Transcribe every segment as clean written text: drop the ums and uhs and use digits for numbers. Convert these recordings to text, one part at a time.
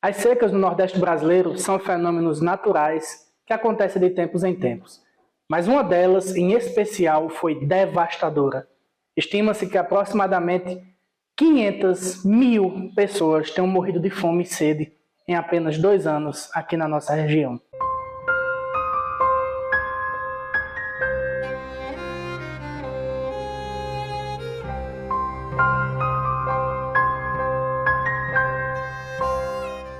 As secas no Nordeste brasileiro são fenômenos naturais que acontecem de tempos em tempos, mas uma delas, em especial, foi devastadora. Estima-se que aproximadamente 500 mil pessoas tenham morrido de fome e sede em apenas 2 anos aqui na nossa região.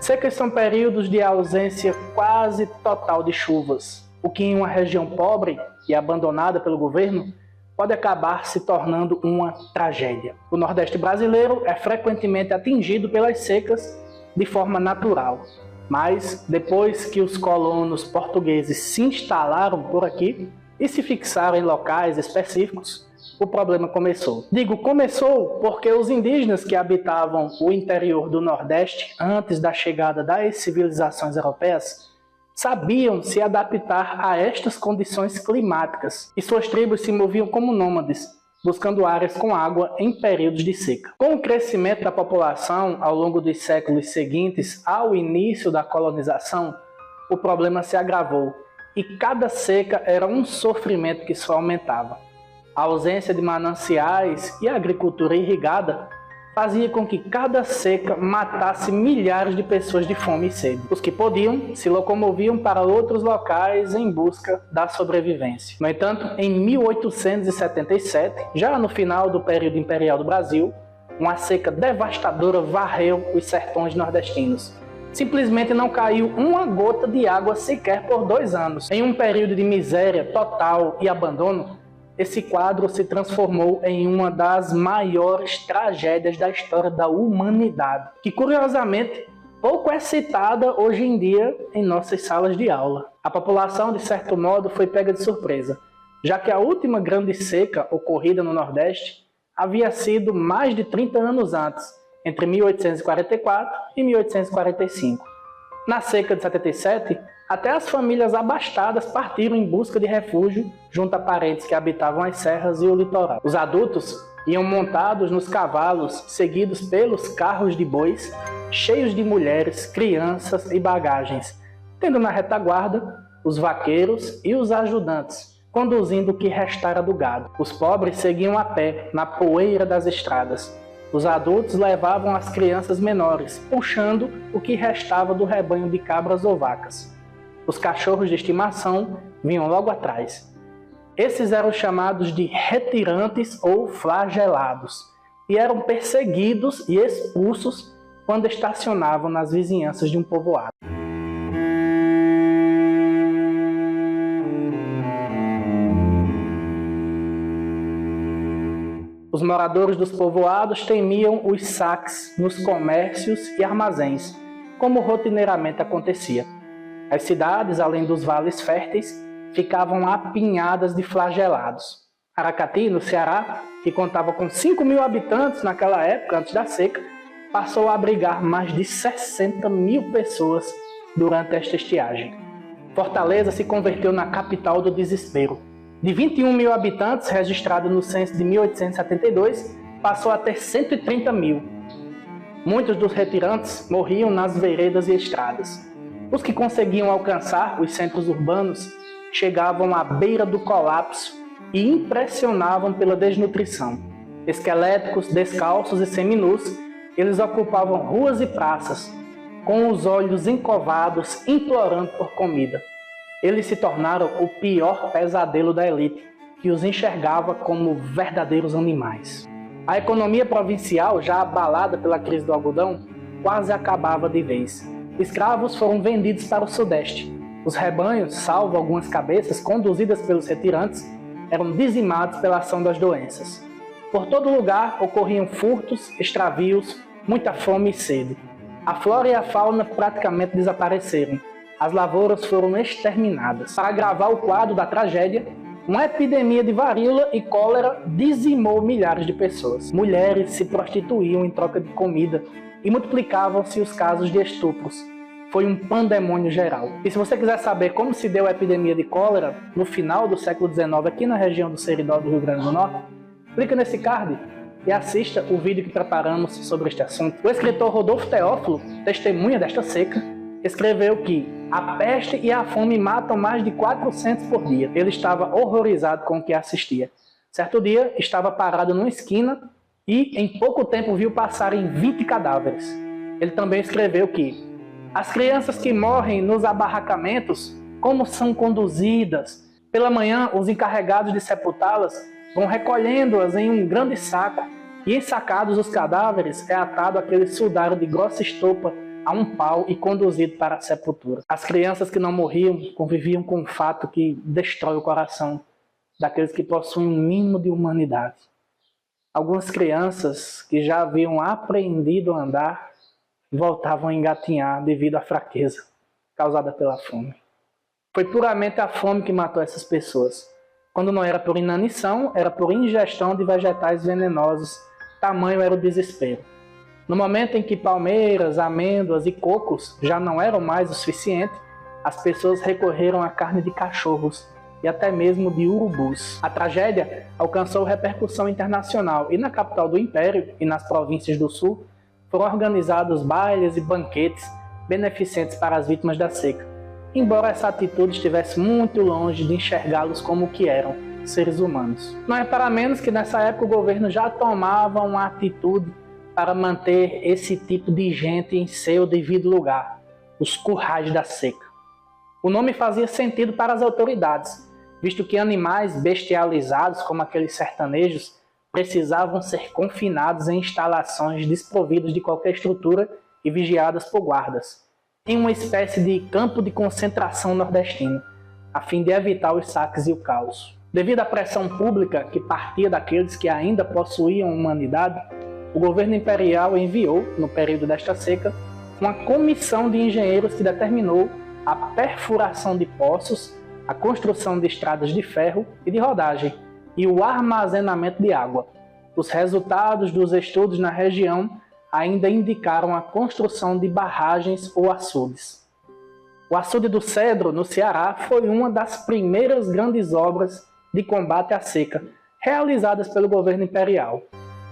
Secas são períodos de ausência quase total de chuvas, o que em uma região pobre e abandonada pelo governo pode acabar se tornando uma tragédia. O Nordeste brasileiro é frequentemente atingido pelas secas de forma natural, mas depois que os colonos portugueses se instalaram por aqui e se fixaram em locais específicos, o problema começou. Digo começou porque os indígenas que habitavam o interior do Nordeste antes da chegada das civilizações europeias sabiam se adaptar a estas condições climáticas e suas tribos se moviam como nômades, buscando áreas com água em períodos de seca. Com o crescimento da população ao longo dos séculos seguintes ao início da colonização, o problema se agravou e cada seca era um sofrimento que só aumentava. A ausência de mananciais e a agricultura irrigada fazia com que cada seca matasse milhares de pessoas de fome e sede. Os que podiam se locomoviam para outros locais em busca da sobrevivência. No entanto, em 1877, já no final do período imperial do Brasil, uma seca devastadora varreu os sertões nordestinos. Simplesmente não caiu uma gota de água sequer por 2 anos. Em um período de miséria total e abandono, esse quadro se transformou em uma das maiores tragédias da história da humanidade, que curiosamente pouco é citada hoje em dia em nossas salas de aula. A população, de certo modo, foi pega de surpresa, já que a última grande seca ocorrida no Nordeste havia sido mais de 30 anos antes, entre 1844 e 1845. Na seca de 77, até as famílias abastadas partiram em busca de refúgio junto a parentes que habitavam as serras e o litoral. Os adultos iam montados nos cavalos, seguidos pelos carros de bois, cheios de mulheres, crianças e bagagens, tendo na retaguarda os vaqueiros e os ajudantes, conduzindo o que restara do gado. Os pobres seguiam a pé, na poeira das estradas. Os adultos levavam as crianças menores, puxando o que restava do rebanho de cabras ou vacas. Os cachorros de estimação vinham logo atrás. Esses eram chamados de retirantes ou flagelados e eram perseguidos e expulsos quando estacionavam nas vizinhanças de um povoado. Os moradores dos povoados temiam os saques nos comércios e armazéns, como rotineiramente acontecia. As cidades, além dos vales férteis, ficavam apinhadas de flagelados. Aracati, no Ceará, que contava com 5 mil habitantes naquela época, antes da seca, passou a abrigar mais de 60 mil pessoas durante esta estiagem. Fortaleza se converteu na capital do desespero. De 21 mil habitantes registrados no censo de 1872, passou a ter 130 mil. Muitos dos retirantes morriam nas veredas e estradas. Os que conseguiam alcançar os centros urbanos chegavam à beira do colapso e impressionavam pela desnutrição. Esqueléticos, descalços e seminus, eles ocupavam ruas e praças, com os olhos encovados, implorando por comida. Eles se tornaram o pior pesadelo da elite, que os enxergava como verdadeiros animais. A economia provincial, já abalada pela crise do algodão, quase acabava de vez. Escravos foram vendidos para o Sudeste. Os rebanhos, salvo algumas cabeças conduzidas pelos retirantes, eram dizimados pela ação das doenças. Por todo lugar ocorriam furtos, extravios, muita fome e sede. A flora e a fauna praticamente desapareceram. As lavouras foram exterminadas. Para agravar o quadro da tragédia, uma epidemia de varíola e cólera dizimou milhares de pessoas. Mulheres se prostituíam em troca de comida e multiplicavam-se os casos de estupros. Foi um pandemônio geral. E se você quiser saber como se deu a epidemia de cólera no final do século XIX aqui na região do Seridó do Rio Grande do Norte, clica nesse card e assista o vídeo que preparamos sobre este assunto. O escritor Rodolfo Teófilo, testemunha desta seca, escreveu que a peste e a fome matam mais de 400 por dia. Ele estava horrorizado com o que assistia. Certo dia, estava parado numa esquina e em pouco tempo viu passarem 20 cadáveres. Ele também escreveu que as crianças que morrem nos abarracamentos, como são conduzidas? Pela manhã, os encarregados de sepultá-las vão recolhendo-as em um grande saco e, ensacados os cadáveres, é atado aquele sudário de grossa estopa a um pau e conduzido para a sepultura. As crianças que não morriam conviviam com um fato que destrói o coração daqueles que possuem um mínimo de humanidade. Algumas crianças que já haviam aprendido a andar voltavam a engatinhar devido à fraqueza causada pela fome. Foi puramente a fome que matou essas pessoas. Quando não era por inanição, era por ingestão de vegetais venenosos. Tamanho era o desespero. No momento em que palmeiras, amêndoas e cocos já não eram mais o suficiente, as pessoas recorreram à carne de cachorros e até mesmo de urubus. A tragédia alcançou repercussão internacional e na capital do Império e nas províncias do Sul foram organizados bailes e banquetes beneficentes para as vítimas da seca, embora essa atitude estivesse muito longe de enxergá-los como o que eram, seres humanos. Não é para menos que nessa época o governo já tomava uma atitude para manter esse tipo de gente em seu devido lugar, os currais da seca. O nome fazia sentido para as autoridades, visto que animais bestializados como aqueles sertanejos precisavam ser confinados em instalações desprovidas de qualquer estrutura e vigiadas por guardas, em uma espécie de campo de concentração nordestino, a fim de evitar os saques e o caos. Devido à pressão pública que partia daqueles que ainda possuíam humanidade, o governo imperial enviou, no período desta seca, uma comissão de engenheiros que determinou a perfuração de poços, a construção de estradas de ferro e de rodagem e o armazenamento de água. Os resultados dos estudos na região ainda indicaram a construção de barragens ou açudes. O açude do Cedro, no Ceará, foi uma das primeiras grandes obras de combate à seca realizadas pelo governo imperial.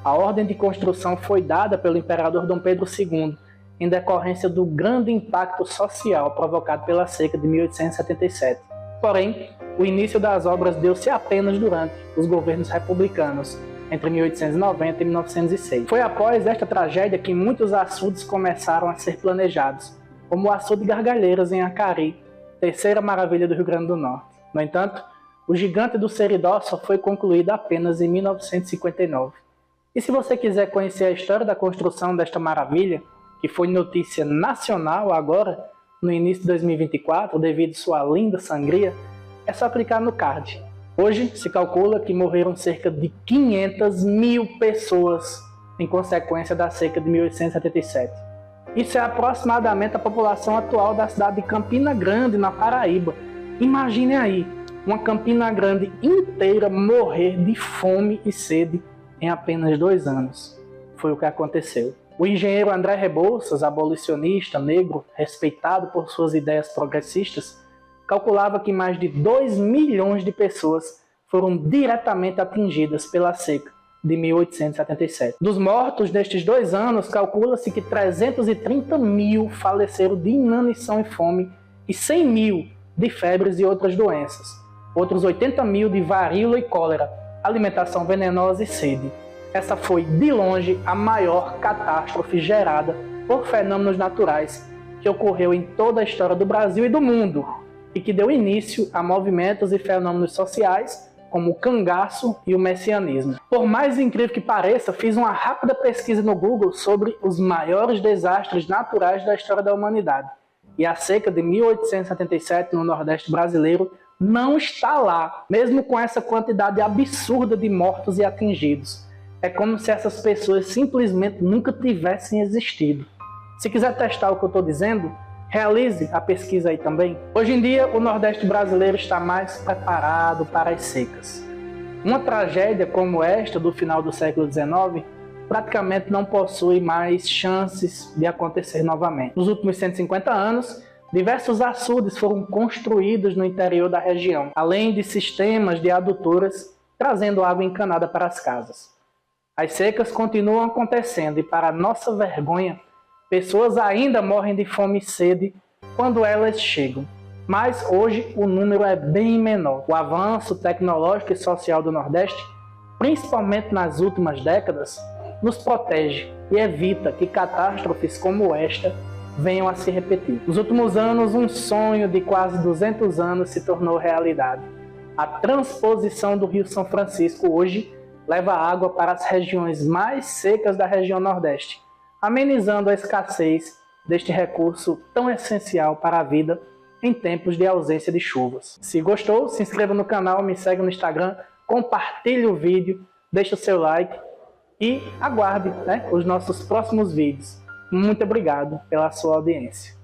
A ordem de construção foi dada pelo imperador Dom Pedro II, em decorrência do grande impacto social provocado pela seca de 1877. Porém, o início das obras deu-se apenas durante os governos republicanos, entre 1890 e 1906. Foi após esta tragédia que muitos açudes começaram a ser planejados, como o açude Gargalheiras em Acari, terceira maravilha do Rio Grande do Norte. No entanto, o gigante do Seridó só foi concluído apenas em 1959. E se você quiser conhecer a história da construção desta maravilha, que foi notícia nacional agora, no início de 2024, devido à sua linda sangria, é só clicar no card. Hoje se calcula que morreram cerca de 500 mil pessoas em consequência da seca de 1877. Isso é aproximadamente a população atual da cidade de Campina Grande, na Paraíba. Imagine aí, uma Campina Grande inteira morrer de fome e sede em apenas 2 anos. Foi o que aconteceu. O engenheiro André Rebouças, abolicionista negro, respeitado por suas ideias progressistas, calculava que mais de 2 milhões de pessoas foram diretamente atingidas pela seca de 1877. Dos mortos destes 2 anos, calcula-se que 330 mil faleceram de inanição e fome e 100 mil de febres e outras doenças. Outros 80 mil de varíola e cólera, alimentação venenosa e sede. Essa foi, de longe, a maior catástrofe gerada por fenômenos naturais que ocorreu em toda a história do Brasil e do mundo e que deu início a movimentos e fenômenos sociais como o cangaço e o messianismo. Por mais incrível que pareça, fiz uma rápida pesquisa no Google sobre os maiores desastres naturais da história da humanidade. E a seca de 1877 no Nordeste brasileiro não está lá, mesmo com essa quantidade absurda de mortos e atingidos. É como se essas pessoas simplesmente nunca tivessem existido. Se quiser testar o que eu estou dizendo, realize a pesquisa aí também. Hoje em dia, o Nordeste brasileiro está mais preparado para as secas. Uma tragédia como esta do final do século XIX praticamente não possui mais chances de acontecer novamente. Nos últimos 150 anos, diversos açudes foram construídos no interior da região, além de sistemas de adutoras trazendo água encanada para as casas. As secas continuam acontecendo e, para nossa vergonha, pessoas ainda morrem de fome e sede quando elas chegam. Mas hoje o número é bem menor. O avanço tecnológico e social do Nordeste, principalmente nas últimas décadas, nos protege e evita que catástrofes como esta venham a se repetir. Nos últimos anos, um sonho de quase 200 anos se tornou realidade. A transposição do Rio São Francisco hoje leva água para as regiões mais secas da região Nordeste, amenizando a escassez deste recurso tão essencial para a vida em tempos de ausência de chuvas. Se gostou, se inscreva no canal, me segue no Instagram, compartilhe o vídeo, deixe o seu like e aguarde, os nossos próximos vídeos. Muito obrigado pela sua audiência.